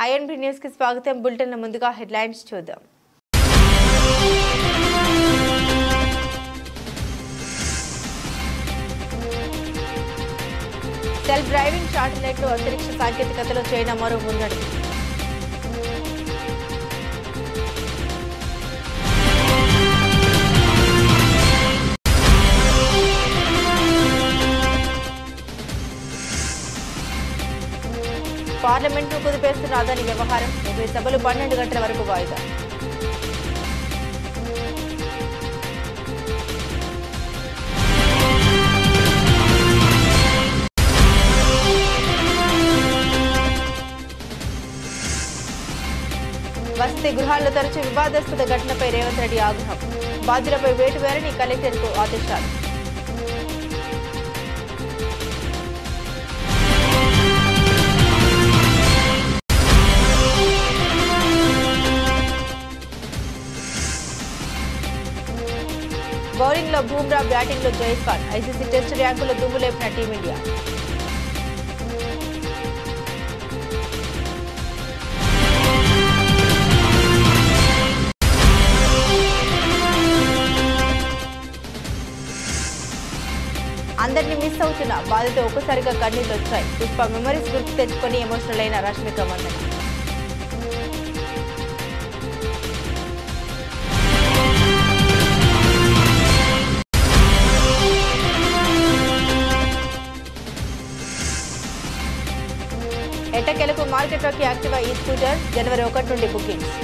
INB news కి స్వాగతం. Bulletin ముందుగా హెడ్లైన్స్ చూద్దాం. సెల్ఫ్ డ్రైవింగ్ శాటిలైట్లు అంతరిక్ష సాంకేతికతలో చైనా మరో ముందడుగు. పార్లమెంట్ను కుదిపేస్తున్న అదాని వ్యవహారం. ఉభయ సభలు 12 గంటల వరకు వాయిదా. వసతి గృహాల్లో తరచూ వివాదాస్పద ఘటనపై రేవంత్ రెడ్డి ఆగ్రహం. బాధ్యులపై వేటు వేరని కలెక్టర్కు ఆదేశాలు. బౌలింగ్ లో బూమ్రా, బ్యాటింగ్ లో జైస్వాల్. ఐసీసీ టెస్ట్ ర్యాంకులో దుమ్ము లేపిన టీమిండియా. అందరినీ మిస్ అవుతున్న బాధతో ఒక్కసారిగా కన్నీళ్లు వచ్చాయి. పుష్ప మెమరీస్ గుర్తు తెచ్చుకొని ఎమోషనల్ అయిన రష్మిక మందన. ఎట్టకేలకు మార్కెట్లోకి యాక్టివా ఈ స్కూటర్. జనవరి 1 నుండి బుకింగ్స్.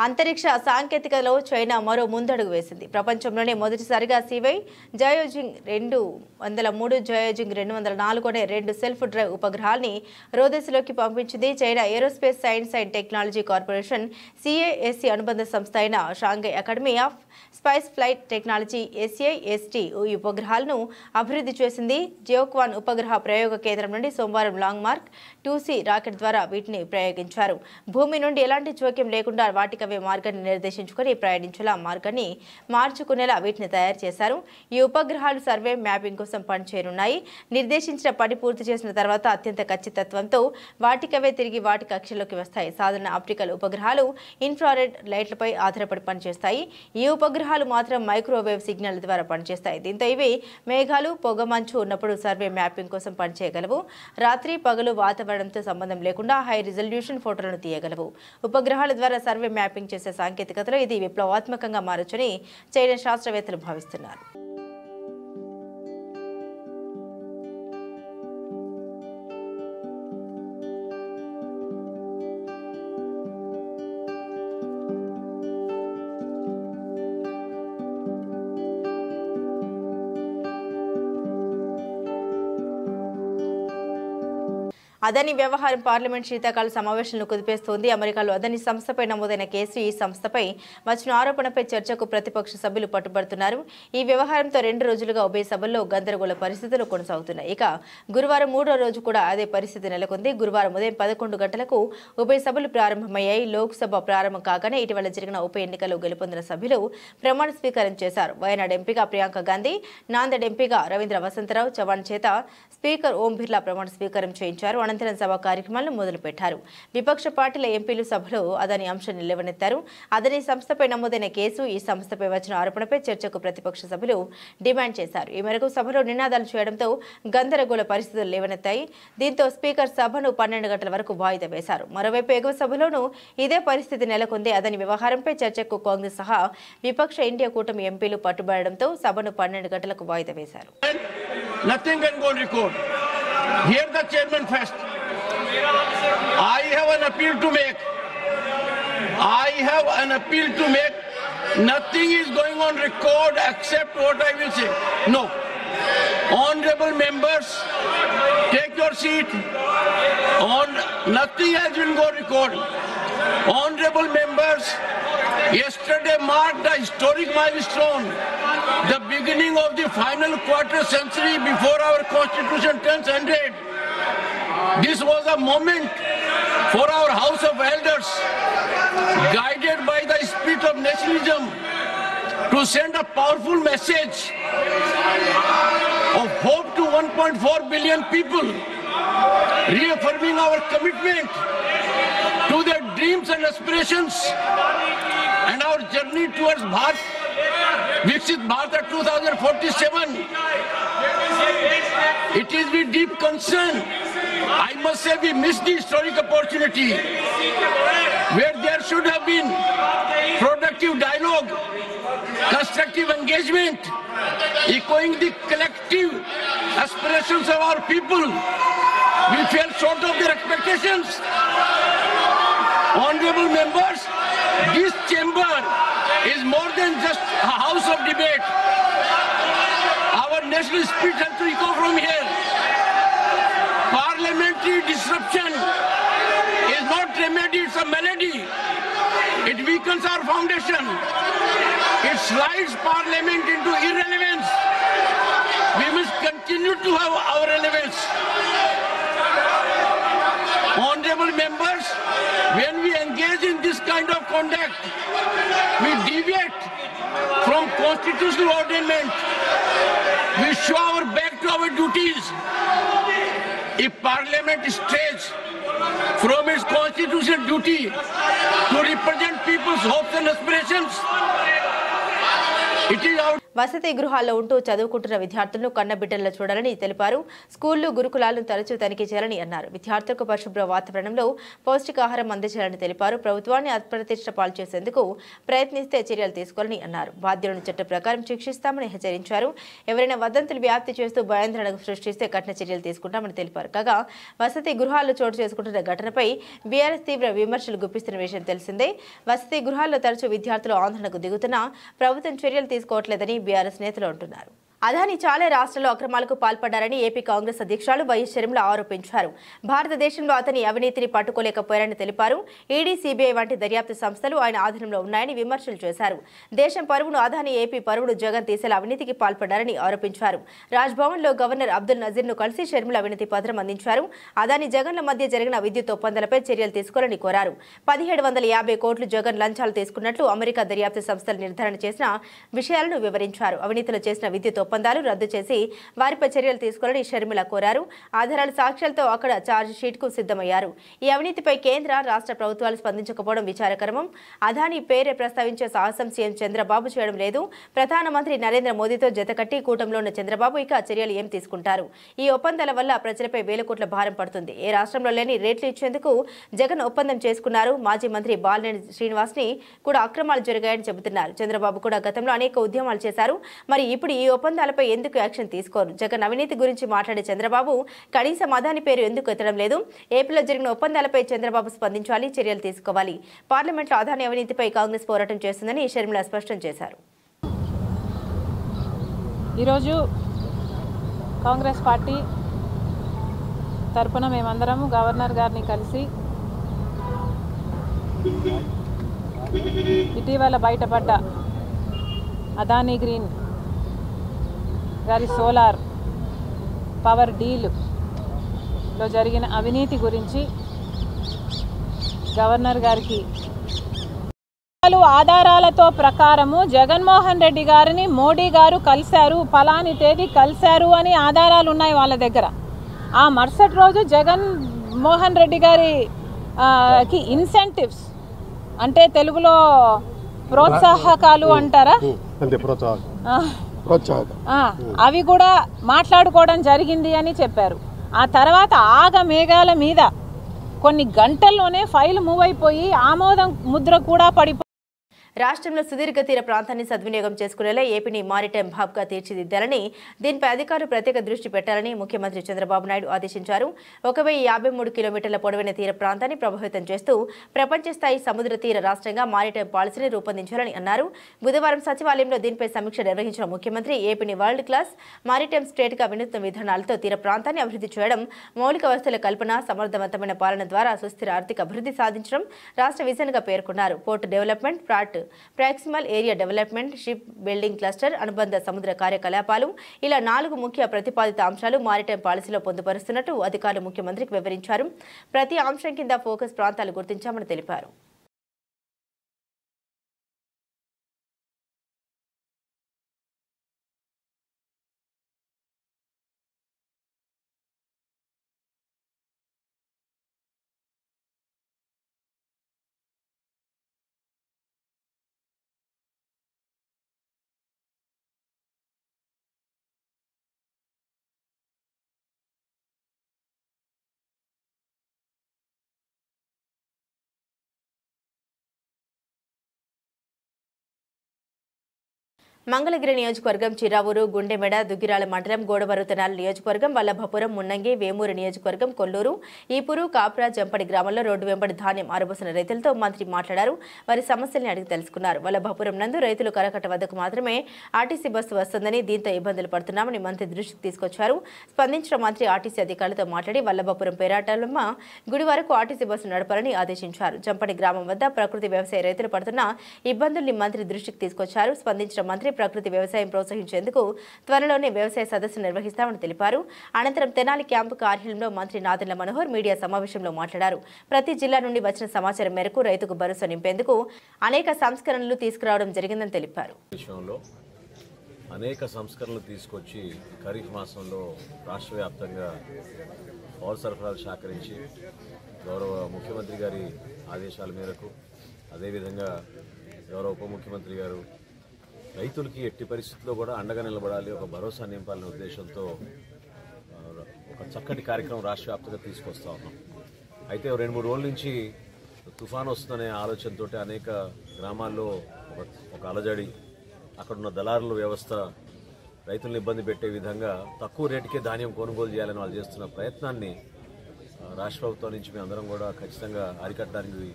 అంతరిక్ష సాంకేతికతలో చైనా మరో ముందడుగు వేసింది. ప్రపంచంలోనే మొదటిసారిగా సివై జయోజింగ్ 203, జయోజింగ్ 204 అనే 2 సెల్ఫ్ డ్రైవ్ ఉపగ్రహాల్ని రోదసిలోకి పంపించింది. China aerospace science and technology corporation CASC అనుబంధ సంస్థ అయిన Shanghai academy of spice flight technology SAST ఈ ఉపగ్రహాలను అభివృద్ధి చేసింది. జియోక్వాన్ ఉపగ్రహ ప్రయోగ కేంద్రం నుండి సోమవారం లాంగ్ మార్క్ 2C రాకెట్ ద్వారా వీటిని ప్రయోగించారు. భూమి నుండి ఎలాంటి జోక్యం లేకుండా వాటికవే మార్గాన్ని నిర్దేశించుకుని ప్రయాణించేలా మార్గాన్ని మార్చుకునేలా వీటిని తయారు చేశారు. ఈ ఉపగ్రహాలు సర్వే మ్యాపింగ్ కోసం పనిచేయనున్నాయి. నిర్దేశించిన పని పూర్తి చేసిన తర్వాత అత్యంత ఖచ్చితత్వంతో వాటికవే తిరిగి వాటి కక్షలోకి వస్తాయి. సాధారణ ఆప్టికల్ ఉపగ్రహాలు ఇన్ఫ్రారెడ్ లైట్లపై ఆధారపడి పనిచేస్తాయి. ఈ ఉపగ్రహాలు మాత్రం మైక్రోవేవ్ సిగ్నల్ ద్వారా పనిచేస్తాయి. దీంతో ఇవి మేఘాలు, పొగమంచు ఉన్నప్పుడు సర్వే మ్యాపింగ్ కోసం పనిచేయగలవు. రాత్రి పగలు వాతావరణంతో సంబంధం లేకుండా హై రిజల్యూషన్ ఫోటోలను తీయగలవు. ఉపగ్రహాల ద్వారా సర్వే మ్యాపింగ్ చేసే సాంకేతికతలో ఇది విప్లవాత్మకంగా మారొచ్చని చైనా శాస్త్రవేత్తలు భావిస్తున్నారు. అదాని వ్యవహారం పార్లమెంట్ శీతాకాల సమావేశాలను కుదిపేస్తోంది. అమెరికాలో అదాని సంస్థపై నమోదైన కేసు. ఈ సంస్థపై వచ్చిన ఆరోపణపై చర్చకు ప్రతిపక్ష సభ్యులు పట్టుబడుతున్నారు. ఈ వ్యవహారంతో 2 రోజులుగా ఉభయ సభల్లో గందరగోళ పరిస్థితులు కొనసాగుతున్నాయి. ఇక గురువారం 3వ రోజు కూడా అదే పరిస్థితి నెలకొంది. గురువారం ఉదయం 11 గంటలకు ఉభయ సభలు ప్రారంభమయ్యాయి. లోక్సభ ప్రారంభం కాగానే ఇటీవల జరిగిన ఉప ఎన్నికల్లో గెలుపొందిన సభ్యులు ప్రమాణ స్వీకారం చేశారు. వయనాడ్ ఎంపీగా ప్రియాంక గాంధీ, నాందేడ్ ఎంపీగా రవీంద్ర వసంతరావు చవాన్ చేత స్పీకర్ ఓం బిర్లా ప్రమాణ స్వీకారం చేయించారు. అనంతరం సభ కార్యక్రమాలను మొదలుపెట్టారు. విపక్ష పార్టీల ఎంపీలు సభలో అదాని అంశాన్ని లేవనెత్తారు. అదాని సంస్థపై నమోదైన కేసు, ఈ సంస్థపై వచ్చిన ఆరోపణపై చర్చకు ప్రతిపక్ష సభ్యులు డిమాండ్ చేశారు. ఈ మేరకు సభలో నినాదాలు చేయడంతో గందరగోళ పరిస్థితులు లేవనెత్తాయి. దీంతో స్పీకర్ సభను 12 గంటల వరకు వాయిదా వేశారు. మరోవైపు ఎగువ సభలోనూ ఇదే పరిస్థితి నెలకొంది. అదాని వ్యవహారంపై చర్చకు కాంగ్రెస్ సహా విపక్ష ఇండియా కూటమి ఎంపీలు పట్టుబడడంతో సభను 12 గంటలకు వాయిదా వేశారు. Hear the chairman first. I have an appeal to make. Nothing is going on record except what I will say. No. Honorable members, take your seat. Nothing has been on record. Honorable members, yesterday marked a historic milestone. The beginning of the final quarter century before our constitution turns 100. This was a moment for our House of Elders, guided by the spirit of nationalism to send a powerful message of hope to 1.4 billion people, reaffirming our commitment to their dreams and aspirations and our journey towards Viksit Bharat 2047. It is with deep concern, I must say, we missed the historic opportunity where there should have been productive dialogue, constructive engagement, echoing the collective aspirations of our people. We fell short of their expectations. Honorable members, this chamber is more than just a house of debate. Our national spirit has to echo from here. Parliamentary disruption is not remedy, it's a melody. It weakens our foundation. It slides Parliament into irrelevance. We must continue to have our relevance. Honorable members, when we engage in this kind of conduct, we deviate from constitutional ordainment. We show our back to our duties. If Parliament strays from its constitutional duty to represent people's hopes and aspirations, it is our వసతి గృహాల్లో ఉంటూ చదువుకుంటున్న విద్యార్థులను కన్నబిడ్డల్లో చూడాలని తెలిపారు. స్కూళ్లు గురుకులాలను తరచూ తనిఖీ చేయాలని అన్నారు. విద్యార్థులకు పరిశుభ్ర వాతావరణంలో పౌష్టికాహారం అందించాలని తెలిపారు. ప్రభుత్వాన్ని అప్రతిష్ట పాలు చేసేందుకు ప్రయత్నిస్తే చర్యలు తీసుకోవాలని అన్నారు. బాధ్యులను చట్ట ప్రకారం శిక్షిస్తామని హెచ్చరించారు. ఎవరైనా వదంతులు వ్యాప్తి చేస్తూ భయాందోళనకు సృష్టిస్తే కఠిన చర్యలు తీసుకుంటామని తెలిపారు. కాగా వసతి గృహాల్లో చోటు చేసుకుంటున్న ఘటనపై బీఆర్ఎస్ తీవ్ర విమర్శలు గుప్పిస్తున్న విషయం తెలిసిందే. వసతి గృహాల్లో తరచూ విద్యార్థులు ఆందోళనకు దిగుతున్నా ప్రభుత్వం చర్యలు తీసుకోవట్లేదని బీఆర్ఎస్ నేతలు అంటున్నారు. అదాని చాలా రాష్ట్రాల్లో అక్రమాలకు పాల్పడ్డారని ఏపీ కాంగ్రెస్ అధ్యక్షులు వైఎస్ షర్మిల ఆరోపించారు. భారతదేశంలో అతని అవినీతిని పట్టుకోలేకపోయారని తెలిపారు. ఈడీ, సిబిఐ వంటి దర్యాప్తు సంస్థలు ఆయన ఆధీనంలో ఉన్నాయని విమర్శలు చేశారు. దేశం పరువును అదాని, ఏపీ పరువును జగన్ తీసేలా అవినీతికి పాల్పడ్డారని ఆరోపించారు. రాజ్భవన్ లో గవర్నర్ అబ్దుల్ నజీర్ ను కలిసి షర్మిల అవినీతి పత్రం అందించారు. అదాని, జగన్ల మధ్య జరిగిన విద్యుత్ ఒప్పందాలపై చర్యలు తీసుకోవాలని కోరారు. 1750 కోట్లు జగన్ లంచాలు తీసుకున్నట్లు అమెరికా దర్యాప్తు సంస్థలు నిర్ధారణ చేసిన విషయాలను వివరించారు. అవినీతిలో చేసిన విద్యుత్ ఒప్పందాలు రద్దు చేసి వారిపై చర్యలు తీసుకోవాలని షర్మిల కోరారు. ఆధారాలు, సాక్ష్యాలతో అక్కడ ఛార్జ్ షీట్ కు సిద్ధమయ్యారు. ఈ అవినీతిపై కేంద్ర, రాష్ట్ర ప్రభుత్వాలు స్పందించకపోవడం విచారకరం. అదాని పేరే ప్రస్తావించే సాహసం సీఎం చంద్రబాబు చేయడం లేదు. ప్రధానమంత్రి నరేంద్ర మోదీతో జతకట్టి కూటమిలో ఉన్న చంద్రబాబు ఇక చర్యలు ఏం తీసుకుంటారు? ఈ ఒప్పందాల వల్ల ప్రజలపై వేల కోట్ల భారం పడుతుంది. ఏ రాష్ట్రంలో లేని రేట్లు ఇచ్చేందుకు జగన్ ఒప్పందం చేసుకున్నారు. మాజీ మంత్రి బాలినేని శ్రీనివాస్ ని కూడా అక్రమాలు జరిగాయని చెబుతున్నారు. చంద్రబాబు కూడా గతంలో అనేక ఉద్యమాలు చేశారు. మరి ఇప్పుడు ఈ ఒప్పందాలపై ఎందుకు యాక్షన్ తీసుకోరు? జగన్ అవినీతి గురించి మాట్లాడే చంద్రబాబు కనీసం అదాని పేరు ఎందుకు ఎత్తడం లేదు? ఏపీలో జరిగిన ఒప్పందాలపై చంద్రబాబు స్పందించాలి, చర్యలు తీసుకోవాలి. పార్లమెంట్లో అదాని అవినీతిపై కాంగ్రెస్ పోరాటం చేస్తుందని షర్మిల స్పష్టం చేశారు. ఈరోజు కాంగ్రెస్ పార్టీ తరపున మేమందరము గవర్నర్ గారిని కలిసి ఇటీవల బయటపడ్డ అదానీ గ్రీన్ గారి సోలార్ పవర్ డీల్లో జరిగిన అవినీతి గురించి గవర్నర్ గారికి ఆధారాలతో ప్రకారము జగన్మోహన్ రెడ్డి గారిని మోడీ గారు కలిశారు, ఫలాని తేదీ కలిశారు అని ఆధారాలు ఉన్నాయి వాళ్ళ దగ్గర. ఆ మరుసటి రోజు జగన్మోహన్ రెడ్డి గారికి ఇన్సెంటివ్స్ అంటే తెలుగులో ప్రోత్సాహకాలు అంటారా, అవి కూడా మాట్లాడుకోవడం జరిగింది అని చెప్పారు. ఆ తర్వాత ఆగమేఘాల మీద కొన్ని గంటల్లోనే ఫైల్ మూవ్ అయిపోయి ఆమోదం ముద్ర కూడా పడిపోయి రాష్ట్రంలో సుదీర్ఘ తీర ప్రాంతాన్ని సద్వినియోగం చేసుకునేలా ఏపీని మారిటైమ్ హబ్గా తీర్చిదిద్దాలని, దీనిపై అధికారులు ప్రత్యేక దృష్టి పెట్టాలని ముఖ్యమంత్రి చంద్రబాబు నాయుడు ఆదేశించారు. 1053 కిలోమీటర్ల పొడవైన తీర ప్రాంతాన్ని ప్రభావితం చేస్తూ ప్రపంచ స్థాయి సముద్ర తీర రాష్ట్రంగా మారిటైమ్ పాలసీని రూపొందించాలని అన్నారు. బుధవారం సచివాలయంలో దీనిపై సమీక్ష నిర్వహించిన ముఖ్యమంత్రి ఏపీని వరల్డ్ క్లాస్ మారిటైమ్ స్టేట్గా వినూత్న విధానాలతో తీర ప్రాంతాన్ని అభివృద్ధి చేయడం, మౌలిక వసతుల కల్పన, సమర్థవంతమైన పాలన ద్వారా సుస్థిర ఆర్థిక అభివృద్ధి సాధించడం రాష్ట్ర విజన్గా పేర్కొన్నారు. Port development, proximal area development, ship building cluster, అనుబంధ సముద్ర కార్యకలాపాలు ఇలా 4 ముఖ్య ప్రతిపాదిత అంశాలు మారిటైమ్ పాలసీలో పొందుపరుస్తున్నట్టు అధికారులు ముఖ్యమంత్రికి వివరించారు. ప్రతి అంశం కింద ఫోకస్ ప్రాంతాలు గుర్తించామని తెలిపారు. మంగళగిరి నియోజకవర్గం చిరావూరు, గుండెమెడ, దుగ్గిరాల మండలం, గోడవరు తెనాలి నియోజకవర్గం, వల్లభపురం, మున్నంగి, వేమూరు నియోజకవర్గం, కొల్లూరు, ఈపూరు, కాప్రా, జంపడి గ్రామాల్లో రోడ్డు వెంబడి ధాన్యం ఆరబోసిన రైతులతో మంత్రి మాట్లాడారు. వారి సమస్యల్ని అడిగి తెలుసుకున్నారు. వల్లభపురం నందు రైతులు కరకట్ట వద్దకు మాత్రమే ఆర్టీసీ బస్సు వస్తుందని, దీంతో ఇబ్బందులు పడుతున్నామని మంత్రి దృష్టికి తీసుకొచ్చారు. స్పందించిన మంత్రి ఆర్టీసీ అధికారులతో మాట్లాడి వల్లభపురం పేరాటలమ్మ గుడి వరకు ఆర్టీసీ బస్సు నడపాలని ఆదేశించారు. జంపడి గ్రామం వద్ద ప్రకృతి వ్యవసాయ రైతులు పడుతున్న ఇబ్బందుల్ని మంత్రి దృష్టికి తీసుకొచ్చారు. స్పందించిన మంత్రి ప్రకృతి వ్యవసాయం ప్రోత్సహించేందుకు త్వరలోనే వ్యవసాయ సదస్సు నిర్వహిస్తామని తెలిపారు. అనంతరం తెనాలి క్యాంపు కార్యాలయంలో మంత్రి నాదెండ్ల మనోహర్ మీడియా సమావేశంలో మాట్లాడారు. ప్రతి జిల్లా నుండి వచ్చిన సమాచారం మేరకు రైతుకు భరోసా నింపేందుకు అనేక సంస్కరణలు తీసుకురావడం జరిగిందని తెలిపారు. అనేక సంస్కరణలు తీసుకొచ్చి ఖరీఫ్ మాసంలో రాష్ట్ర వ్యాప్తంగా పౌర సరఫరాలు శాఖరించి గౌరవ ముఖ్యమంత్రి గారి ఆదేశాల మేరకు, అదేవిధంగా గౌరవ ఉప ముఖ్యమంత్రి గారు రైతులకి ఎట్టి పరిస్థితుల్లో కూడా అండగా నిలబడాలి, ఒక భరోసా నింపాలనే ఉద్దేశంతో ఒక చక్కటి కార్యక్రమం రాష్ట్ర వ్యాప్తంగా తీసుకొస్తా ఉన్నాం. అయితే 2-3 రోజుల నుంచి తుఫాను వస్తుందనే ఆలోచనతో అనేక గ్రామాల్లో ఒక అలజడి, అక్కడున్న దళారుల వ్యవస్థ రైతులను ఇబ్బంది పెట్టే విధంగా తక్కువ రేటుకే ధాన్యం కొనుగోలు చేయాలని వాళ్ళు చేస్తున్న ప్రయత్నాన్ని రాష్ట్ర ప్రభుత్వం నుంచి మేము అందరం కూడా ఖచ్చితంగా అరికట్టడానికి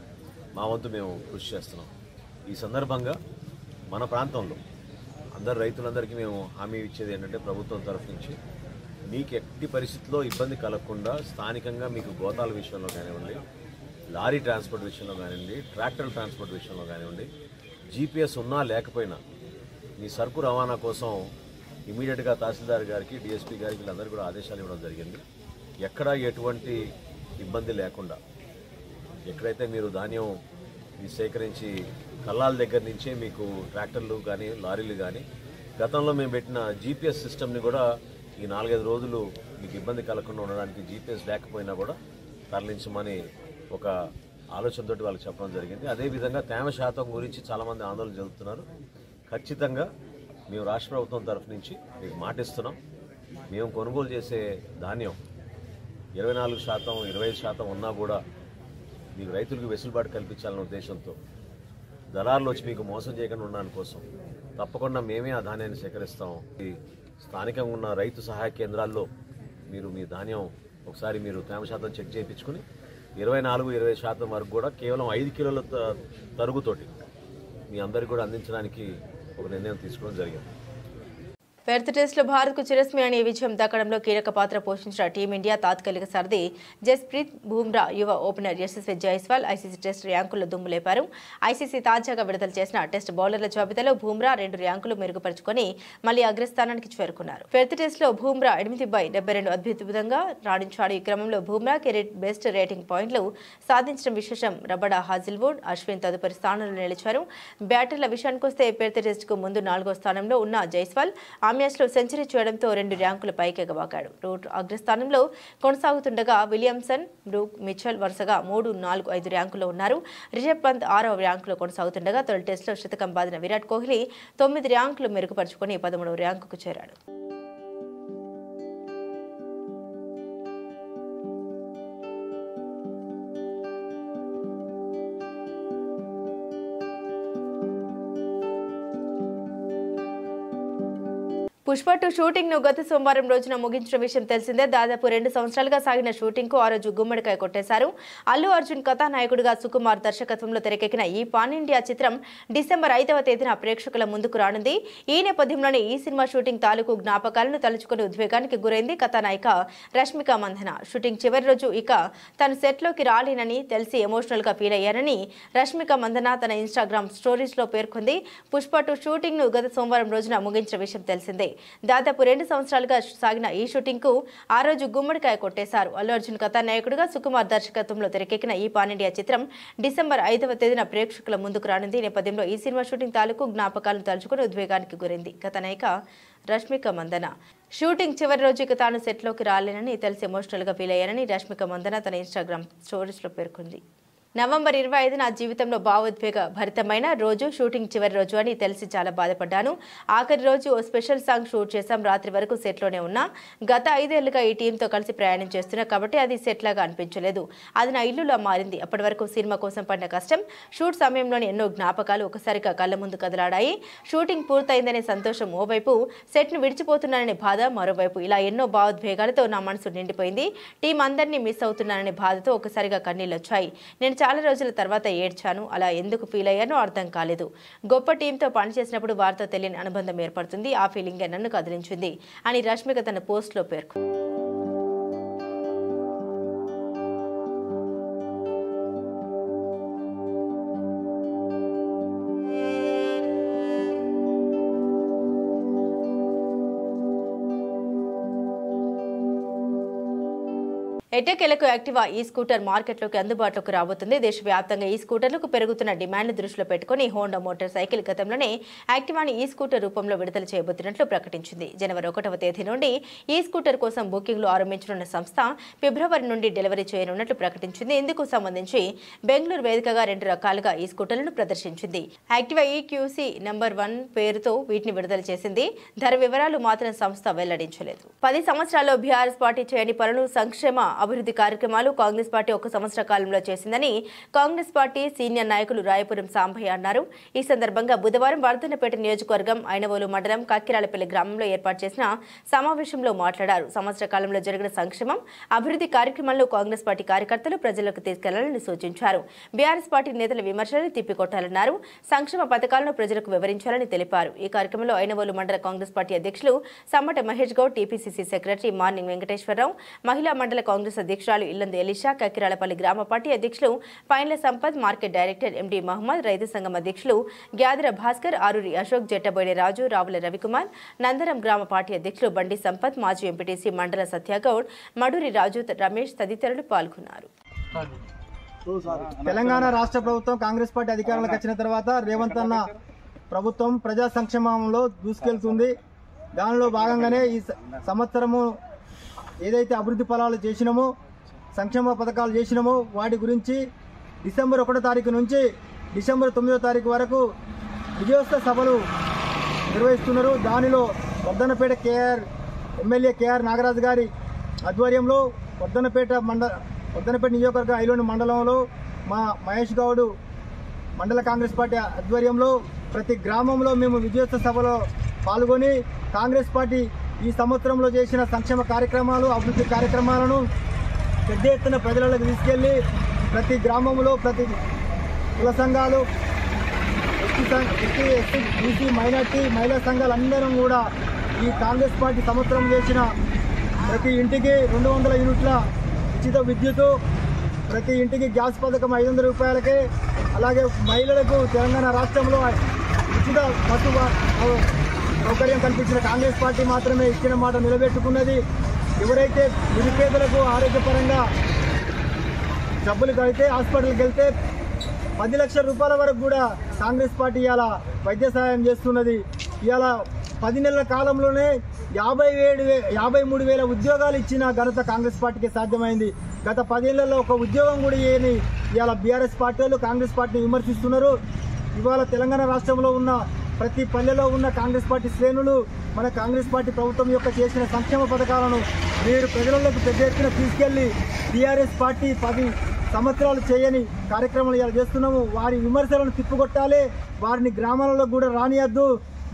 మా వంతు మేము కృషి చేస్తున్నాం. ఈ సందర్భంగా మన ప్రాంతంలో అందరు రైతులందరికీ మేము హామీ ఇచ్చేది ఏంటంటే, ప్రభుత్వం తరఫు నుంచి మీకు ఎట్టి పరిస్థితుల్లో ఇబ్బంది కలగకుండా స్థానికంగా మీకు గోతాల విషయంలో కానివ్వండి, లారీ ట్రాన్స్పోర్ట్ విషయంలో కానివ్వండి, ట్రాక్టర్ ట్రాన్స్పోర్ట్ విషయంలో కానివ్వండి, జీపీఎస్ ఉన్నా లేకపోయినా మీ సరుకు రవాణా కోసం ఇమీడియట్గా తహసీల్దార్ గారికి, డిఎస్పీ గారికి వీళ్ళందరూ కూడా ఆదేశాలు ఇవ్వడం జరిగింది. ఎక్కడా ఎటువంటి ఇబ్బంది లేకుండా ఎక్కడైతే మీరు ధాన్యం సేకరించి కల్లాల దగ్గర నుంచే మీకు ట్రాక్టర్లు కానీ లారీలు కానీ గతంలో మేము పెట్టిన జీపీఎస్ సిస్టమ్ని కూడా ఈ 4-5 రోజులు మీకు ఇబ్బంది కలగకుండా ఉండడానికి జీపీఎస్ లేకపోయినా కూడా తరలించమని ఒక ఆలోచనతోటి వాళ్ళకి చెప్పడం జరిగింది. అదేవిధంగా తేమ శాతం గురించి చాలామంది ఆందోళన చెందుతున్నారు. ఖచ్చితంగా మేము రాష్ట్ర ప్రభుత్వం తరఫు నుంచి మీకు మాటిస్తున్నాం. మేము కొనుగోలు చేసే ధాన్యం 24%, 25% ఉన్నా కూడా మీకు రైతులకు వెసులుబాటు కల్పించాలనే ఉద్దేశంతో, దళారులు వచ్చి మీకు మోసం చేయకుండా ఉండడానికి కోసం తప్పకుండా మేమే ఆ ధాన్యాన్ని సేకరిస్తాం. ఈ స్థానికంగా ఉన్న రైతు సహాయ కేంద్రాల్లో మీరు మీ ధాన్యం ఒకసారి మీరు తేమ శాతం చెక్ చేయించుకుని 24-25% వరకు కూడా కేవలం 5 కిలోల తరుగుతోటి మీ అందరికీ కూడా అందించడానికి ఒక నిర్ణయం తీసుకోవడం జరిగింది. పెర్త్ టెస్ట్లో భారత్కు చిరస్మరణీయ విజయం దక్కడంలో కీలక పాత్ర పోషించిన టీమిండియా తాత్కాలిక సారథి జస్ప్రీత్ బుమ్రా, యువ opener Yashasvi Jaiswal ICC test ర్యాంకుల్లో దుమ్ము లేపారు. ఐసీసీ తాజాగా విడుదల చేసిన టెస్ట్ బౌలర్ల జాబితాలో బుమ్రా 2 ర్యాంకులు మెరుగుపరుచుకొని మళ్లీ అగ్రస్థానానికి చేరుకున్నారు. పెర్త్ టెస్ట్లో బుమ్రా 8/72 అద్భుతంగా రాణించాడు. ఈ క్రమంలో బుమ్రా కెరీర్ బెస్ట్ రేటింగ్ పాయింట్లు సాధించిన విశేషం. రబడా, హాజిల్వుడ్, అశ్విన్ తదుపరి స్థానంలో నిలిచారు. బ్యాటర్ల విషయానికొస్తే పెర్త్ టెస్ట్కు ముందు 4వ స్థానంలో ఉన్న జైస్వాల్ మ్యాచ్లో సెంచరీ చేయడంతో 2 ర్యాంకులు పైకి ఎగబాకాడు. రూట్ అగ్రస్థానంలో కొనసాగుతుండగా విలియమ్సన్, బ్రూక్, మిచెల్ వరుసగా 3, 4, 5 ర్యాంకుల్లో ఉన్నారు. రిషబ్ పంత్ 6వ ర్యాంకులో కొనసాగుతుండగా తొలి టెస్టులో శతకం బాదిన విరాట్ కోహ్లీ 9 ర్యాంకులు మెరుగుపరుచుకొని 13వ ర్యాంకుకు చేరాడు. పుష్ప 2 షూటింగ్ ను గత సోమవారం రోజున ముగించిన విషయం తెలిసిందే. దాదాపు 2 సంవత్సరాలుగా సాగిన షూటింగ్ కు ఆ రోజు గుమ్మడికాయ కొట్టేశారు. అల్లు అర్జున్ కథానాయకుడిగా సుకుమార్ దర్శకత్వంలో తెరకెక్కిన ఈ పాన్ ఇండియా చిత్రం డిసెంబర్ 5వ తేదీన ప్రేక్షకుల ముందుకు రానుంది. ఈ నేపథ్యంలోనే ఈ సినిమా షూటింగ్ తాలూకు జ్ఞాపకాలను తలుచుకుని ఉద్వేగానికి గురైంది కథానాయిక రష్మిక మందన. షూటింగ్ చివరి రోజు ఇక తను సెట్లోకి రాలేనని తెలిసి ఎమోషనల్ గా ఫీల్ అయ్యానని రష్మిక మందన తన ఇన్స్టాగ్రామ్ స్టోరీస్ లో పేర్కొంది. పుష్ప 2 షూటింగ్ ను గత సోమవారం రోజున ముగించిన విషయం తెలిసిందే. దాదాపు 2 సంవత్సరాలుగా సాగిన ఈ షూటింగ్ కు ఆ రోజు గుమ్మడికాయ కొట్టేశారు. అల్లు అర్జున్ కథానాయకుడిగా సుకుమార్ దర్శకత్వంలో తెరకెక్కిన ఈ పాన్ ఇండియా చిత్రం డిసెంబర్ 5వ తేదీన ప్రేక్షకుల ముందుకు రానుంది. నేపథ్యంలో ఈ సినిమా షూటింగ్ తాలూకు జ్ఞాపకాలను తలుచుకుని ఉద్వేగానికి గురైంది కథానాయిక రష్మిక మందన. షూటింగ్ చివరి రోజు ఇక తాను సెట్లోకి రాలేనని తెలిసి ఎమోషనల్ గా ఫీల్ అయ్యానని రష్మిక మందన తన ఇన్స్టాగ్రామ్ స్టోరీస్ లో పేర్కొంది. నవంబర్ 25 నా జీవితంలో భావోద్వేగ భరితమైన రోజు, షూటింగ్ చివరి రోజు అని తెలిసి చాలా బాధపడ్డాను. ఆఖరి రోజు ఓ స్పెషల్ సాంగ్ షూట్ చేశాం. రాత్రి వరకు సెట్లోనే ఉన్నా. గత 5 ఏళ్లుగా ఈ టీంతో కలిసి ప్రయాణం చేస్తున్నా కాబట్టి అది సెట్ లాగా అనిపించలేదు. అది నా ఇల్లులా మారింది. అప్పటి వరకు సినిమా కోసం పడిన కష్టం, షూట్ సమయంలోని ఎన్నో జ్ఞాపకాలు ఒకసారిగా కళ్ళ ముందు కదలాడాయి. షూటింగ్ పూర్తయిందనే సంతోషం ఓవైపు, సెట్ను విడిచిపోతున్నాననే బాధ మరోవైపు. ఇలా ఎన్నో భావోద్వేగాలతో నా మనసు నిండిపోయింది. టీం అందరినీ మిస్ అవుతున్నాననే బాధతో ఒకసారిగా కన్నీళ్ళొచ్చాయి. నేను చాలా రోజుల తర్వాత ఏడ్చాను. అలా ఎందుకు ఫీల్ అయ్యానో అర్థం కాలేదు. గొప్ప టీంతో పనిచేసినప్పుడు వారితో తెలియని అనుబంధం ఏర్పడుతుంది. ఆ ఫీలింగే నన్ను కదిలించింది అని రష్మిక తన పోస్ట్లో పేర్కొంది. ఎట్టకేలకు యాక్టివా ఈ స్కూటర్ మార్కెట్లోకి అందుబాటులోకి రాబోతుంది. దేశవ్యాప్తంగా ఈ స్కూటర్లకు పెరుగుతున్న డిమాండ్ను దృష్టిలో పెట్టుకుని హోండా మోటార్ సైకిల్ గతంలోనే యాక్టివాని ఈ స్కూటర్ రూపంలో విడుదల చేయబోతున్నట్లు ప్రకటించింది. జనవరి 1వ తేదీ నుండి ఈ స్కూటర్ కోసం బుకింగ్లు ఆరంభించనున్న సంస్థ ఫిబ్రవరి నుండి డెలివరీ చేయనున్నట్లు ప్రకటించింది. ఇందుకు సంబంధించి బెంగళూరు వేదికగా 2 రకాలుగా ఈ స్కూటర్లను ప్రదర్శించింది. యాక్టివా EQC నంబర్ 1 పేరుతో వీటిని విడుదల చేసింది. ధర వివరాలు మాత్రం సంస్థ వెల్లడించలేదు. 10 సంవత్సరాల్లో బీఆర్ఎస్ పార్టీ చేయని పనులు, సంక్షేమ అభివృద్ధి కార్యక్రమాలు కాంగ్రెస్ పార్టీ 1 సంవత్సర కాలంలో చేసిందని కాంగ్రెస్ పార్టీ సీనియర్ నాయకులు రాయపురం సాంబయ్య అన్నారు. ఈ సందర్భంగా బుధవారం వర్ధన్నపేట నియోజకవర్గం ఐనవోలు మండలం కక్కిరాలపల్లి గ్రామంలో ఏర్పాటు చేసిన సమావేశంలో మాట్లాడారు. సంవత్సర కాలంలో జరిగిన సంక్షేమం, అభివృద్ధి కార్యక్రమాల్లో కాంగ్రెస్ పార్టీ కార్యకర్తలు ప్రజలకు తీసుకెళ్లాలని సూచించారు. బీఆర్ఎస్ పార్టీ నేతల విమర్శలను తిప్పికొట్టాలన్నారు. సంక్షేమ పథకాలను ప్రజలకు వివరించాలని తెలిపారు. ఈ కార్యక్రమంలో ఐనవోలు మండల కాంగ్రెస్ పార్టీ అధ్యక్షులు Sammata Mahesh Goud, TPCC secretary morning Venkateswararao, మహిళా మండల కాంగ్రెస్ అధ్యక్షురాలు ఇల్లందు ఎలిషా, కక్కిరాలపల్లి గ్రామ పార్టీ అధ్యక్షులు Painla Sampath, market director MD Mohammed, రైతు సంఘం అధ్యక్షులు గ్యాదర భాస్కర్, ఆరూరి అశోక్, జట్టబోయిన రాజు, రావుల రవికుమార్, నందరం గ్రామ పార్టీ అధ్యక్షులు బండి సంపత్, మాజీ ఎంపీటీసీ మండల సత్యగౌడ్, మడూరి రాజు, రమేష్ తదితరులు పాల్గొన్నారు. తెలంగాణ రాష్ట్ర ప్రభుత్వం కాంగ్రెస్ పార్టీ అధికారంలోకి వచ్చిన తర్వాత రేవంత్ అన్న ప్రభుత్వం ప్రజా సంక్షేమంలో దూసుకెళ్తుంది. దానిలో భాగంగానే ఈ సంవత్సరము ఏదైతే అభివృద్ధి ఫలాలు చేసినామో, సంక్షేమ పథకాలు చేసినామో వాటి గురించి డిసెంబర్ 1వ తారీఖు నుంచి డిసెంబర్ 9వ తారీఖు వరకు విజయోత్సవ సభలు నిర్వహిస్తున్నారు. దానిలో వర్ధన్నపేట ఎమ్మెల్యే కేఆర్ నాగరాజు గారి ఆధ్వర్యంలో వర్ధన్నపేట నియోజకవర్గ ఐలోని మండలంలో మా మహేష్ గౌడ్ మండల కాంగ్రెస్ పార్టీ ఆధ్వర్యంలో ప్రతి గ్రామంలో మేము విజయోత్సవ సభలో పాల్గొని కాంగ్రెస్ పార్టీ ఈ సంవత్సరంలో చేసిన సంక్షేమ కార్యక్రమాలు, అభివృద్ధి కార్యక్రమాలను పెద్ద ఎత్తున ప్రజలకు తీసుకెళ్లి ప్రతి గ్రామంలో ప్రతి కుల సంఘాలు, ఎస్సీ, బీసీ, మైనార్టీ, మహిళా సంఘాలందరం కూడా ఈ కాంగ్రెస్ పార్టీ సంవత్సరం చేసిన ప్రతి ఇంటికి 200 యూనిట్ల ఉచిత విద్యుత్, ప్రతి ఇంటికి గ్యాస్ పథకం 500 రూపాయలకే, అలాగే మహిళలకు తెలంగాణ రాష్ట్రంలో ఉచిత బస్సు సౌకర్యం కల్పించిన కాంగ్రెస్ పార్టీ మాత్రమే ఇచ్చిన మాట నిలబెట్టుకున్నది. ఎవరైతే నిరుపేదలకు ఆరోగ్యపరంగా జబ్బులు కలిగితే హాస్పిటల్కి వెళ్తే 10 లక్షల రూపాయల వరకు కూడా కాంగ్రెస్ పార్టీ ఇవాళ వైద్య సహాయం చేస్తున్నది. ఇవాళ 10 నెలల కాలంలోనే 53,000 ఉద్యోగాలు ఇచ్చిన ఘనత కాంగ్రెస్ పార్టీకి సాధ్యమైంది. గత 10 ఏళ్లలో ఒక ఉద్యోగం కూడా ఇవ్వని ఇవాళ బీఆర్ఎస్ పార్టీలు కాంగ్రెస్ పార్టీని విమర్శిస్తున్నారు. ఇవాళ తెలంగాణ రాష్ట్రంలో ఉన్న ప్రతి పల్లెలో ఉన్న కాంగ్రెస్ పార్టీ శ్రేణులు మన కాంగ్రెస్ పార్టీ ప్రభుత్వం యొక్క చేసిన సంక్షేమ పథకాలను మీరు ప్రజలకు పెద్ద ఎత్తున తీసుకెళ్లి టీఆర్ఎస్ పార్టీ 10 సంవత్సరాలు చేయని కార్యక్రమాలు ఇలా చేస్తున్నాము. వారి విమర్శలను తిప్పుకొట్టాలి. వారిని గ్రామాలలో కూడా రానియద్దు.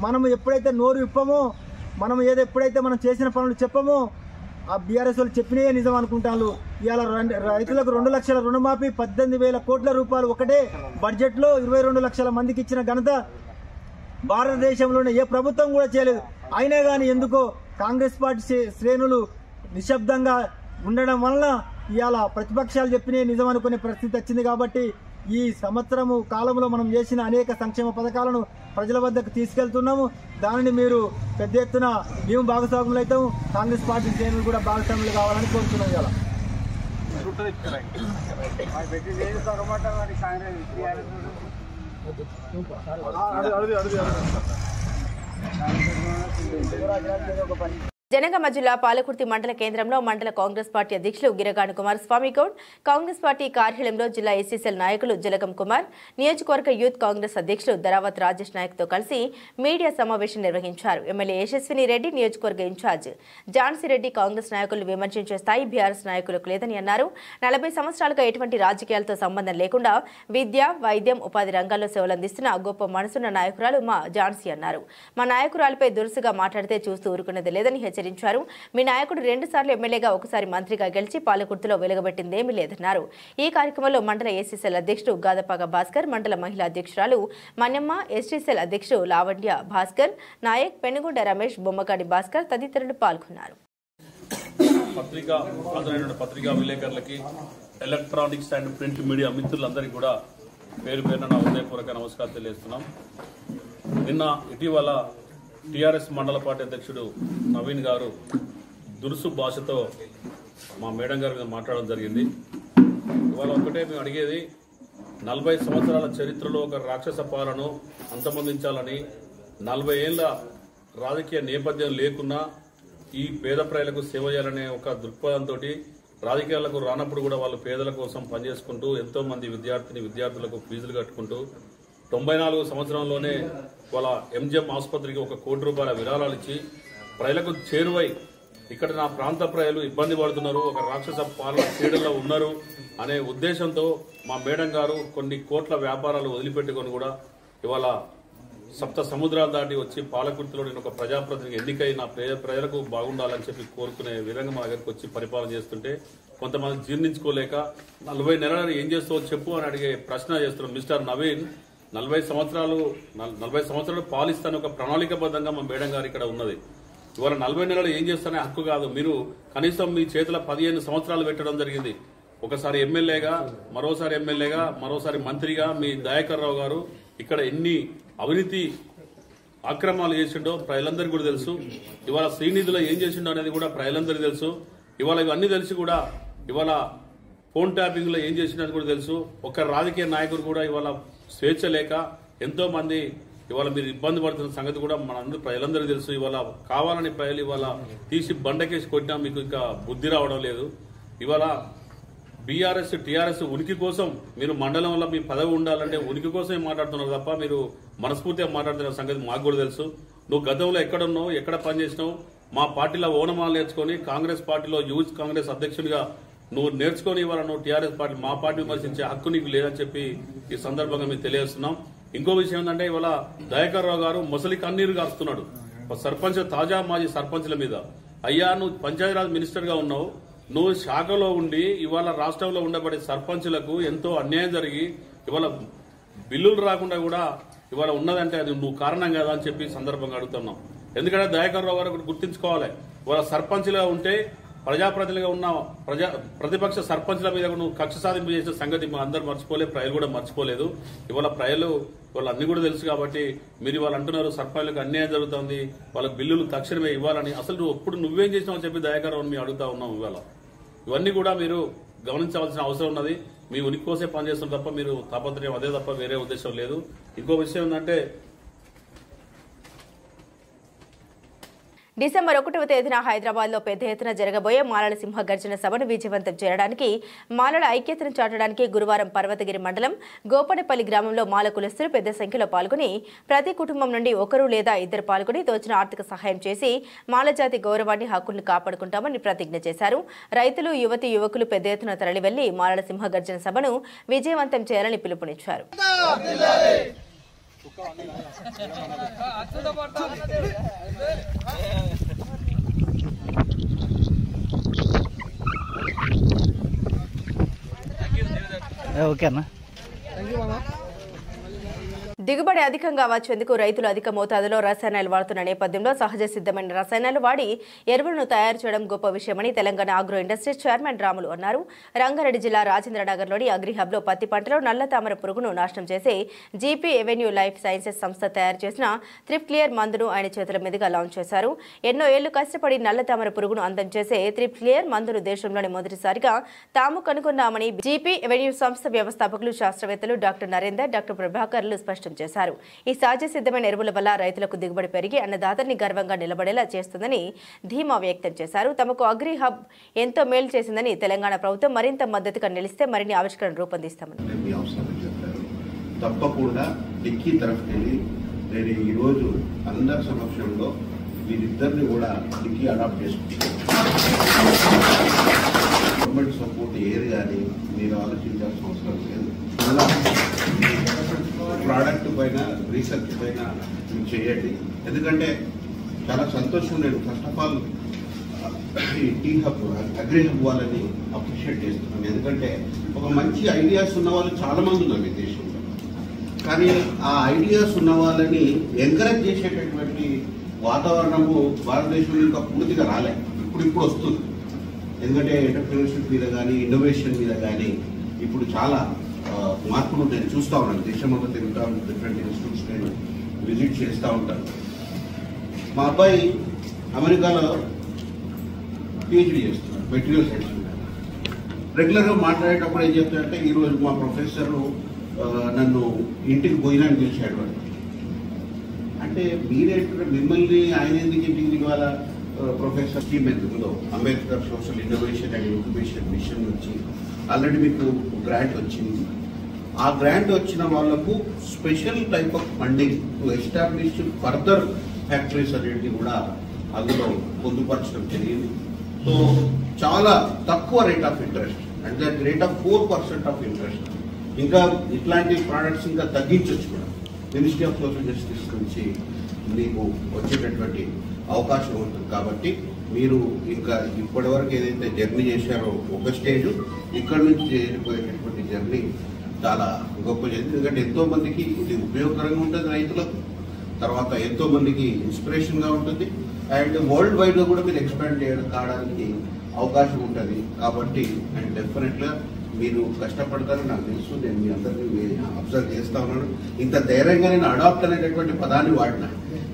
మనము ఎప్పుడైతే నోరు విప్పమో, మనం ఎప్పుడైతే మనం చేసిన పనులు చెప్పమో ఆ బీఆర్ఎస్ వాళ్ళు చెప్పినే నిజం అనుకుంటాను. ఇవాళ రైతులకు 2 లక్షల రుణమాఫీ, 18,000 కోట్ల రూపాయలు ఒకటే బడ్జెట్లో 22 లక్షల మందికి ఇచ్చిన ఘనత భారతదేశంలోనే ఏ ప్రభుత్వం కూడా చేయలేదు. అయినా కానీ ఎందుకో కాంగ్రెస్ పార్టీ శ్రేణులు నిశ్శబ్దంగా ఉండడం వలన ఇవాళ ప్రతిపక్షాలు చెప్పినే నిజం అనుకునే పరిస్థితి వచ్చింది. కాబట్టి ఈ సంవత్సరము కాలంలో మనం చేసిన అనేక సంక్షేమ పథకాలను ప్రజల వద్దకు తీసుకెళ్తున్నాము. దానిని మీరు పెద్ద ఎత్తున మేము భాగస్వాములు అవుతాము. కాంగ్రెస్ పార్టీ శ్రేణులు కూడా భాగస్వాములు కావాలని కోరుతున్నాం. ఇవాళ జనగామ జిల్లా పాలకుర్తి మండల కేంద్రంలో మండల కాంగ్రెస్ పార్టీ అధ్యక్షులు గిరగాను కుమారస్వామి గౌడ్, కాంగ్రెస్ పార్టీ కార్యాలయంలో జిల్లా ఎస్సీసీఎల్ నాయకులు జలగం కుమార్, నియోజకవర్గ యూత్ కాంగ్రెస్ అధ్యక్షులు దరావత్ రాజేష్ నాయక్తో కలిసి మీడియా సమావేశం నిర్వహించారు. ఎమ్మెల్యే యశస్విని రెడ్డి, నియోజకవర్గ ఇన్ఛార్జ్ ఝాన్సీ రెడ్డి కాంగ్రెస్ నాయకులు విమర్శించే స్థాయి బీఆర్ఎస్ నాయకులకు లేదని అన్నారు. 40 సంవత్సరాలుగా ఎటువంటి రాజకీయాలతో సంబంధం లేకుండా విద్య, వైద్యం, ఉపాధి రంగాల్లో సేవలందిస్తున్న గొప్ప మనసున్న నాయకురాలు మా ఝాన్సీ అన్నారు. మా నాయకురాలపై దురుసుగా మాట్లాడితే చూస్తూ ఊరుకునేది లేదని హెచ్చరించారు. మీ నాయకుడు 2 సార్లు ఎమ్మెల్యేగా, ఒకసారి మంత్రిగా గెలిచి పాలకుర్తిలో వెలుగబెట్టిందేమీ లేదన్నారు. ఈ కార్యక్రమంలో మండల ఏసీసీఎల్ అధ్యక్షుడు గాదపాక భాస్కర్, మండల మహిళా అధ్యక్షురాలు మన్యమ్మ, ఎస్టీసీఎల్ అధ్యక్షుడు లావణ్య భాస్కర్ నాయక్, పెనుగొండ రమేష్, బొమ్మకాడి భాస్కర్ తదితరులు పాల్గొన్నారు. పత్రికా విలేకరులకి, ఎలక్ట్రానిక్స్ అండ్ ప్రింట్ మీడియా మిత్రులందరికీ కూడా పేరు పేరున నా హృదయపూర్వక నమస్కారం తెలియజేస్తున్నాం. నిన్న ఇటీవల టీఆర్ఎస్ మండల పార్టీ అధ్యక్షుడు నవీన్ గారు దురుసు భాషతో మా మేడం గారి మీద మాట్లాడడం జరిగింది. ఇవాళ ఒకటే మేము అడిగేది, 40 సంవత్సరాల చరిత్రలో ఒక రాక్షస పాలనను అంతమొందించాలని, 40 ఏళ్ల రాజకీయ నేపథ్యం లేకున్నా ఈ పేద ప్రజలకు సేవ చేయాలనే ఒక దృక్పథంతో రాజకీయాలకు రానప్పుడు కూడా వాళ్ళు పేదల కోసం పనిచేసుకుంటూ ఎంతో మంది విద్యార్థులకు ఫీజులు కట్టుకుంటూ 94 సంవత్సరంలోనే వాళ్ళ ఎంజిఎం ఆసుపత్రికి 1 కోటి రూపాయల విరాళాలు ఇచ్చి ప్రజలకు చేరువై ఇక్కడ నా ప్రాంత ప్రజలు ఇబ్బంది పడుతున్నారు, ఒక రాక్షస పాలన క్రీడల్లో ఉన్నారు అనే ఉద్దేశంతో మా మేడం గారు కొన్ని కోట్ల వ్యాపారాలు వదిలిపెట్టుకొని కూడా ఇవాళ 7 సముద్రాలు దాటి వచ్చి పాలకుర్తిలో నేను ఒక ప్రజాప్రతినిధిగా ఎన్నికై నా ప్రజలకు బాగుండాలని చెప్పి కోరుకునే విధంగా మా దగ్గరికి వచ్చి పరిపాలన చేస్తుంటే కొంతమంది జీర్ణించుకోలేక 40 నెలలు ఏం చేస్తావో చెప్పు అని అడిగే ప్రశ్న చేస్తున్నాం. మిస్టర్ నవీన్, 40 సంవత్సరాలు పాలిస్తాను ఒక ప్రణాళికబద్ధంగా మా మేడం గారు ఇక్కడ ఉన్నది. ఇవాళ 40 నెలలు ఏం చేస్తానే హక్కు కాదు. మీరు కనీసం మీ చేతుల 15 సంవత్సరాలు పెట్టడం జరిగింది. ఒకసారి ఎమ్మెల్యేగా, మరోసారి మంత్రిగా మీ దయాకర్ రావు గారు ఇక్కడ ఎన్ని అవినీతి అక్రమాలు చేసిండో ప్రజలందరికీ కూడా తెలుసు. ఇవాళ శ్రీనిధిలో ఏం చేసిండో అనేది కూడా ప్రజలందరికీ తెలుసు. ఇవాళ ఇవన్నీ తెలిసి కూడా ఇవాళ ఫోన్ ట్యాపింగ్ లో ఏం చేసిండని కూడా తెలుసు. ఒక రాజకీయ నాయకుడు కూడా ఇవాళ స్వేచ్ఛ లేక ఎంతో మంది ఇవాళ మీరు ఇబ్బంది పడుతున్న సంగతి కూడా మనందరూ ప్రజలందరికీ తెలుసు. ఇవాళ కావాలని ప్రజలు ఇవాళ తీసి బండకేసి కొట్టినా మీకు ఇంకా బుద్ధి రావడం లేదు. ఇవాళ బీఆర్ఎస్ టీఆర్ఎస్ ఉనికి కోసం మీరు మండలంలో మీ పదవి ఉండాలంటే ఉనికి కోసమే మాట్లాడుతున్నారు తప్ప మీరు మనస్ఫూర్తిగా మాట్లాడుతున్న సంగతి మాకు కూడా తెలుసు. నువ్వు గతంలో ఎక్కడున్నావు, ఎక్కడ పనిచేసినావు, మా పార్టీలో ఓనమాలు నేర్చుకుని కాంగ్రెస్ పార్టీలో యూత్ కాంగ్రెస్ అధ్యక్షుడిగా నువ్వు నేర్చుకుని ఇవాళ నువ్వు టీఆర్ఎస్ పార్టీ మా పార్టీ విమర్శించే హక్కు నీకు లేదని చెప్పి ఈ సందర్భంగా మేము తెలియజేస్తున్నాం. ఇంకో విషయం ఏంటంటే ఇవాళ దయాకర్ రావు గారు మొసలి కన్నీరు కారుస్తున్నాడు సర్పంచ్, తాజా మాజీ సర్పంచ్ల మీద. అయ్యా, నువ్వు పంచాయతీరాజ్ మినిస్టర్ గా ఉన్నావు, నువ్వు శాఖలో ఉండి ఇవాళ రాష్ట్రంలో ఉండబడే సర్పంచులకు ఎంతో అన్యాయం జరిగి ఇవాళ బిల్లులు రాకుండా కూడా ఇవాళ ఉన్నదంటే అది నువ్వు కారణం కదా అని చెప్పి సందర్భంగా అడుగుతున్నాం. ఎందుకంటే దయాకర్ రావు గారు గుర్తించుకోవాలి, ఇవాళ సర్పంచ్గా ఉంటే ప్రజాప్రతినిధిగా ఉన్న ప్రతిపక్ష సర్పంచ్ల మీద నువ్వు కక్ష సాధింపు చేసిన సంగతి మా అందరూ మర్చిపోలేదు, ప్రజలు కూడా మర్చిపోలేదు. ఇవాళ ప్రజలు వాళ్ళు అన్ని కూడా తెలుసు కాబట్టి మీరు ఇవాళ అంటున్నారు సర్పంచ్లకు అన్యాయం జరుగుతుంది, వాళ్ళకి బిల్లులు తక్షణమే ఇవ్వాలని. అసలు నువ్వు ఎప్పుడు నువ్వేం చేసినావు చెప్పి దయాకర్ రావు మేము అడుగుతా ఉన్నాం. ఇవాళ ఇవన్నీ కూడా మీరు గమనించవలసిన అవసరం ఉన్నది. మీ ఉనికి కోసే పనిచేస్తున్నారు తప్ప మీరు తాపత్రయం అదే తప్ప వేరే ఉద్దేశం లేదు. ఇంకో విషయం ఏంటంటే డిసెంబర్ 1వ తేదీన హైదరాబాద్ లో పెద్ద ఎత్తున జరగబోయే మాలల సింహ గర్జన సభను విజయవంతం చేయడానికి, మాలల ఐక్యతను చాటడానికి గురువారం పర్వతగిరి మండలం గోపనపల్లి గ్రామంలో మాల కులస్తులు పెద్ద సంఖ్యలో పాల్గొని ప్రతి కుటుంబం నుండి 1 లేదా 2 పాల్గొని తోచిన ఆర్థిక సహాయం చేసి మాల జాతి గౌరవాన్ని, హక్కులను కాపాడుకుంటామని ప్రతిజ్ఞ చేశారు. రైతులు, యువతి, యువకులు పెద్ద ఎత్తున తరలి వెళ్లి మాలల సింహ గర్జన సభను విజయవంతం చేయాలని పిలుపునిచ్చారు. ఓకేనా? దిగుబడి అధికంగా వచ్చేందుకు రైతులు అధిక మోతాదులో రసాయనాలు వాడుతున్న నేపథ్యంలో సహజ సిద్ధమైన రసాయనాలు వాడి ఎరువులను తయారు చేయడం గొప్ప విషయమని Telangana agro industries chairman Ramulu అన్నారు. రంగారెడ్డి జిల్లా రాజేంద్రనగర్లోని అగ్రిహబ్లో పత్తి పంటలో నల్ల తామర పురుగును నాశనం చేసే జీపీ ఎవెన్యూ లైఫ్ సైన్సెస్ సంస్థ తయారు చేసిన త్రిప్ క్లియర్ మందును ఆయన చేతుల మీదుగా లాంచ్ చేశారు. ఎన్నో ఏళ్లు కష్టపడి నల్ల తామర పురుగును అందం చేసే త్రిప్ క్లియర్ మందును దేశంలోని మొదటిసారిగా తాము కనుగొన్నామని జీపీ ఎవెన్యూ సంస్థ వ్యవస్థాపకులు, శాస్త్రవేత్తలు డాక్టర్ నరేందర్, డాక్టర్ ప్రభాకర్లు స్పష్టం వ్యక్తం చేశారు. ఈ సహజ సిద్ధమైన ఎరువుల వల్ల రైతులకు దిగుబడి పెరిగి అన్నదాతల్ని గర్వంగా నిలబడేలా చేస్తుందని ధీమా వ్యక్తం చేశారు. తమకు అగ్రి హబ్ ఎంతో మేలు చేసిందని, తెలంగాణ ప్రభుత్వం మరింత మద్దతుగా నిలిస్తే మరిన్ని ఆవిష్కరణ రూపొందిస్తామని తప్పకుండా డిక్కీ తరఫుకెళ్ళి నేను ఈరోజు అందరి సమక్షంలో వీరిద్దరిని కూడా డిక్కీ అడాప్ట్ చేసుకుంటాను. గవర్నమెంట్ సపోర్ట్ ఏది కానీ మీరు ఆలోచించాల్సిన అవసరం లేదు. మళ్ళా ప్రోడక్ట్ పైన రీసెర్చ్ పైన మీరు చేయండి. ఎందుకంటే చాలా సంతోషం. నేను ఫస్ట్ ఆఫ్ ఆల్ ఈ టీ హబ్ అగ్రి హబ్ వాళ్ళని అప్రిషియేట్ చేస్తున్నాను. ఎందుకంటే ఒక మంచి ఐడియాస్ ఉన్న వాళ్ళు చాలా మంది ఉన్నారు ఈ దేశంలో. కానీ ఆ ఐడియాస్ ఉన్న వాళ్ళని ఎంకరేజ్ చేసేటటువంటి వాతావరణము భారతదేశంలో ఇంకా పూర్తిగా రాలే. ఇప్పుడు వస్తుంది. ఎందుకంటే ఎంటర్‌ప్రెన్యూర్‌షిప్ మీద కానీ ఇన్నోవేషన్ మీద కానీ ఇప్పుడు చాలా మార్పులు నేను చూస్తూ ఉన్నాను. దేశంలో తిరుగుతూ ఉంటాను, డిఫరెంట్ ఇన్స్టిట్యూట్స్ నేను విజిట్ చేస్తూ ఉంటాను. మా అబ్బాయి అమెరికాలో పిహెచ్డీ చేస్తున్నాడు, మెటీరియల్ సైన్స్ మీద. రెగ్యులర్గా మాట్లాడేటప్పుడు ఏం చెప్తాడంటే, ఈరోజు మా ప్రొఫెసర్ నన్ను ఇంటికి భోజనాన్ని పిలిచాడు అంటే మిమ్మల్ని ఆయన ఎందుకు ఇంటికి పిలవాలా? ప్రొఫెసర్ స్కీమ్ ఎందుకుందో Ambedkar social innovation and incubation mission నుంచి ఆల్రెడీ మీకు గ్రాంట్ వచ్చింది. ఆ గ్రాంట్ వచ్చిన వాళ్లకు special type of funding to establish further factories అనేది కూడా అందులో పొందుపరచడం జరిగింది. సో చాలా తక్కువ rate of interest, and that rate of 4% of interest. ఇంకా ఇట్లాంటి ప్రోడక్ట్స్ ఇంకా తగ్గించవచ్చు కూడా. మినిస్ట్రీ ఆఫ్ సోషల్ జస్టిస్ నుంచి మీకు వచ్చేటటువంటి అవకాశం ఉంటుంది. కాబట్టి మీరు ఇంకా ఇప్పటి వరకు ఏదైతే జర్నీ చేశారో ఒక స్టేజ్, ఇక్కడ నుంచి చేరిపోయేటటువంటి జర్నీ చాలా గొప్ప జర్నీ. ఎందుకంటే ఎంతో మందికి ఇది ఉపయోగకరంగా ఉంటుంది, రైతులకు, తర్వాత ఎంతో మందికి ఇన్స్పిరేషన్గా ఉంటుంది, అండ్ వరల్డ్ వైడ్గా కూడా మీరు ఎక్స్పాండ్ కావడానికి అవకాశం ఉంటుంది. కాబట్టి అండ్ డెఫినెట్గా మీరు కష్టపడతారని నాకు తెలుసు. నేను మీ అందరినీ అబ్జర్వ్ చేస్తా ఉన్నాను. ఇంత ధైర్యంగా నేను అడాప్ట్ అనేటటువంటి పదాన్ని వాడినా.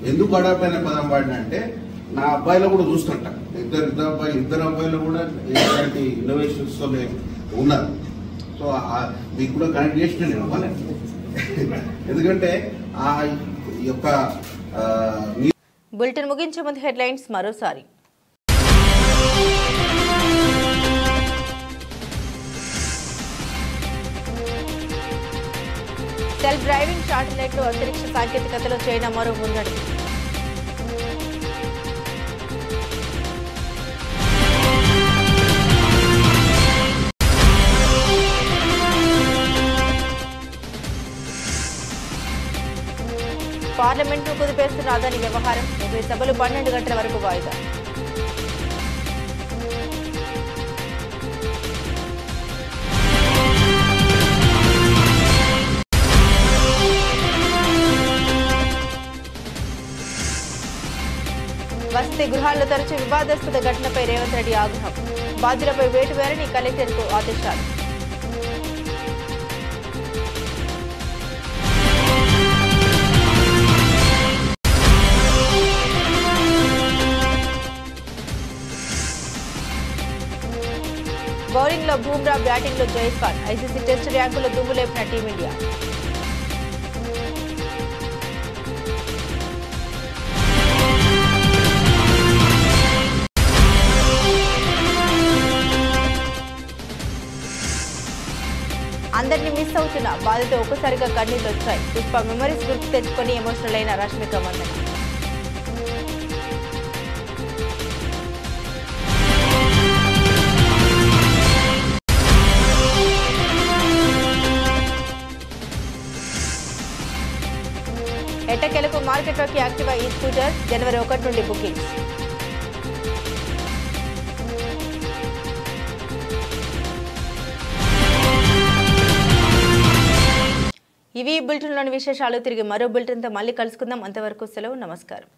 ఎందుకు అడాప్ట్ అనే పదం వాడినా అంటే, నా అబ్బాయిలో కూడా చూస్తుంటా, ఇద్దరు అబ్బాయిలు కూడా ఇలాంటి ఇన్నోవేషన్స్ ఉన్నారు. సో మీకు కూడా కనెక్ట్ చేసిన నేను అవ్వాలి. ఎందుకంటే ఆ యొక్క బులెటిన్ ముగించే ముందు హెడ్లైన్స్ మరోసారి. సెల్ఫ్ డ్రైవింగ్ శాటిలైట్లు అంతరిక్ష సాంకేతికతలో చైనా మరో ముందడుగు. పార్లమెంట్ను కుదిపేస్తున్న అదాని వ్యవహారం, ఉభయ సభలు 12 గంటల వరకు వాయిదా. వసతి గృహాల్లో తరచూ వివాదాస్పద ఘటనపై రేవంత్ రెడ్డి ఆగ్రహం, బాధ్యులపై వేటు వేరని కలెక్టర్కు ఆదేశాలు. బౌలింగ్లో బూమ్రా, బ్యాటింగ్లో జైస్వాల్, ఐసీసీ టెస్టు ర్యాంకులో దుమ్ము లేపిన టీమిండియా. అందరినీ మిస్ అవుతున్నా, బాధతో ఒక్కసారిగా కన్నీళ్లు వచ్చాయి. పుష్ప మెమరీస్ గుర్తు తెచ్చుకొని ఎమోషనల్ అయిన రష్మిక మందన. ఎట్టకేలకు మార్కెట్లోకి యాక్టివా ఈ స్కూటర్, జనవరి 1 నుండి బుకింగ్స్. ఇవి బులెటిన్లోని విశేషాలు. తిరిగి మరో బులెటిన్తో మళ్ళీ కలుసుకుందాం. అంతవరకు సెలవు. నమస్కారం.